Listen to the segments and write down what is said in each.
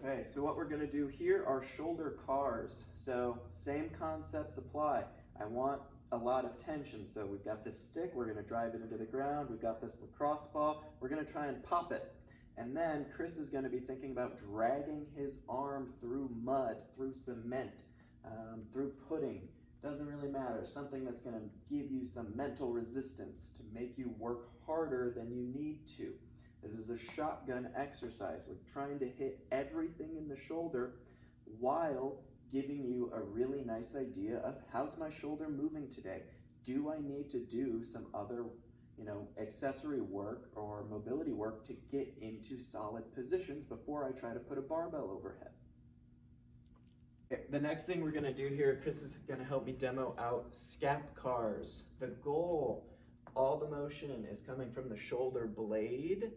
Okay, so what we're going to do here are shoulder cars. So same concepts apply. I want a lot of tension. So we've got this stick, we're going to drive it into the ground. We've got this lacrosse ball, we're going to try and pop it. And then Chris is going to be thinking about dragging his arm through mud, through cement, through pudding. Doesn't really matter. Something that's going to give you some mental resistance to make you work harder than you need to. This is a shotgun exercise. We're trying to hit everything in the shoulder while giving you a really nice idea of how's my shoulder moving today? Do I need to do some other, accessory work or mobility work to get into solid positions before I try to put a barbell overhead? Okay, the next thing we're going to do here, Chris is going to help me demo out scap cars. The goal, all the motion is coming from the shoulder blade.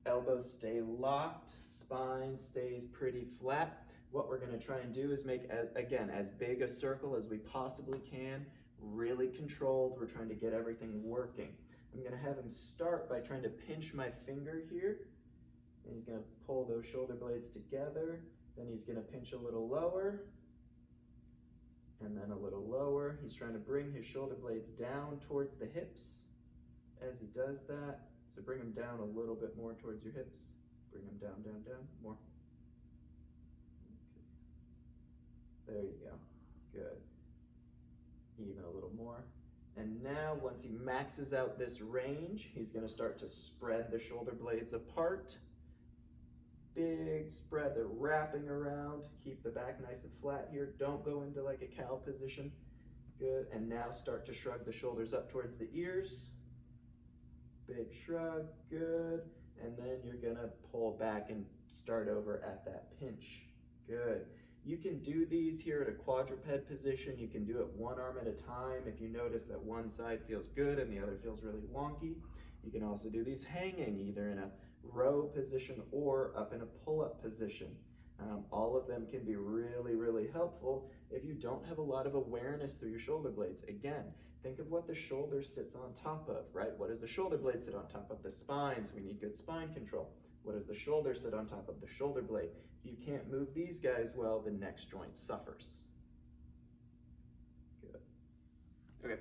Elbows stay locked, spine stays pretty flat. What we're going to try and do is make, again, as big a circle as we possibly can, really controlled. We're trying to get everything working. I'm going to have him start by trying to pinch my finger here. And he's going to pull those shoulder blades together. Then he's going to pinch a little lower. And then a little lower. He's trying to bring his shoulder blades down towards the hips. As he does that, so bring them down a little bit more towards your hips. Bring them down, down, down, more. Okay. There you go, good. Even a little more. And now, once he maxes out this range, he's gonna start to spread the shoulder blades apart. Big spread, they're wrapping around. Keep the back nice and flat here. Don't go into like a cow position. Good, and now start to shrug the shoulders up towards the ears. Big shrug, good. And then you're gonna pull back and start over at that pinch. Good. You can do these here at a quadruped position. You can do it one arm at a time. If you notice that one side feels good and the other feels really wonky, you can also do these hanging, either in a row position or up in a pull-up position. All of them can be really, really helpful if you don't have a lot of awareness through your shoulder blades. Again, think of what the shoulder sits on top of, right? What does the shoulder blade sit on top of? The spine, so we need good spine control. What does the shoulder sit on top of? The shoulder blade. If you can't move these guys well, the next joint suffers. Good. Okay,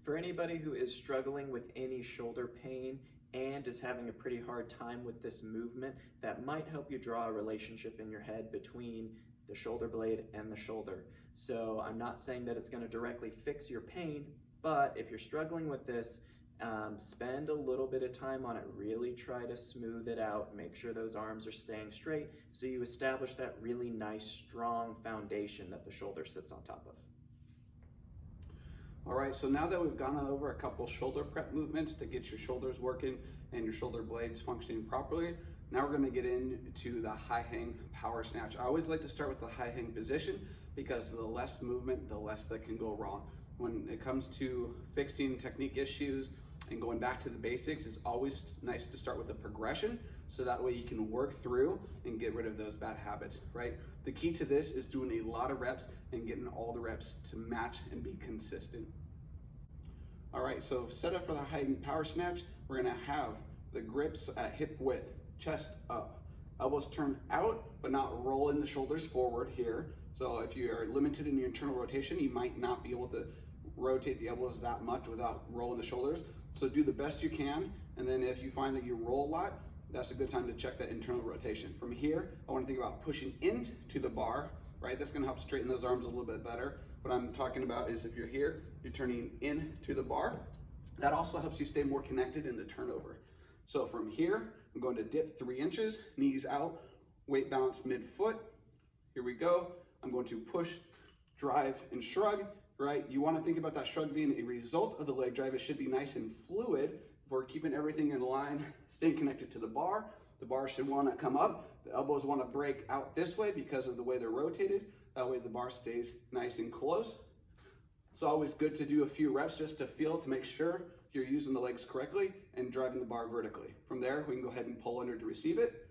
for anybody who is struggling with any shoulder pain and is having a pretty hard time with this movement, that might help you draw a relationship in your head between the shoulder blade and the shoulder. So I'm not saying that it's going to directly fix your pain, but if you're struggling with this, spend a little bit of time on it. Really try to smooth it out. Make sure those arms are staying straight so you establish that really nice, strong foundation that the shoulder sits on top of. All right, so now that we've gone over a couple shoulder prep movements to get your shoulders working and your shoulder blades functioning properly, now we're gonna get into the high hang power snatch. I always like to start with the high hang position because the less movement, the less that can go wrong. When it comes to fixing technique issues and going back to the basics, it's always nice to start with a progression so that way you can work through and get rid of those bad habits, right? The key to this is doing a lot of reps and getting all the reps to match and be consistent. All right, so set up for the high power snatch. We're gonna have the grips at hip width, chest up, elbows turned out, but not rolling the shoulders forward here. So if you are limited in your internal rotation, you might not be able to rotate the elbows that much without rolling the shoulders. So do the best you can, and then if you find that you roll a lot, that's a good time to check that internal rotation. From here, I want to think about pushing into the bar, right? That's going to help straighten those arms a little bit better. What I'm talking about is if you're here, you're turning into the bar. That also helps you stay more connected in the turnover. So from here, I'm going to dip 3 inches, knees out, weight balance mid-foot. Here we go. I'm going to push, drive, and shrug, right? You want to think about that shrug being a result of the leg drive. It should be nice and fluid. If we're keeping everything in line, staying connected to the bar should want to come up. The elbows want to break out this way because of the way they're rotated. That way the bar stays nice and close. It's always good to do a few reps just to feel, to make sure you're using the legs correctly and driving the bar vertically. From there, we can go ahead and pull under to receive it.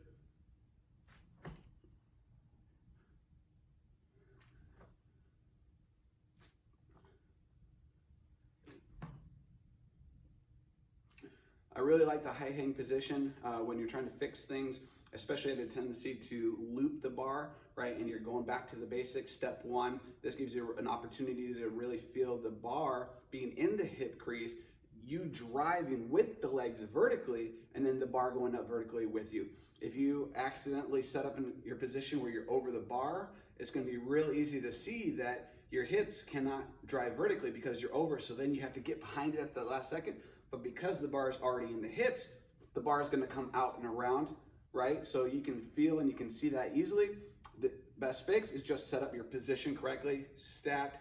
I really like the high hang position when you're trying to fix things, especially have a tendency to loop the bar, right? And you're going back to the basics, step one. This gives you an opportunity to really feel the bar being in the hip crease, you driving with the legs vertically, and then the bar going up vertically with you. If you accidentally set up in your position where you're over the bar, it's gonna be real easy to see that your hips cannot drive vertically because you're over, so then you have to get behind it at the last second. But because the bar is already in the hips, the bar is gonna come out and around, right? So you can feel and you can see that easily. The best fix is just set up your position correctly, stacked,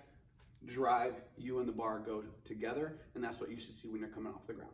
drive, you and the bar go together, and that's what you should see when you're coming off the ground.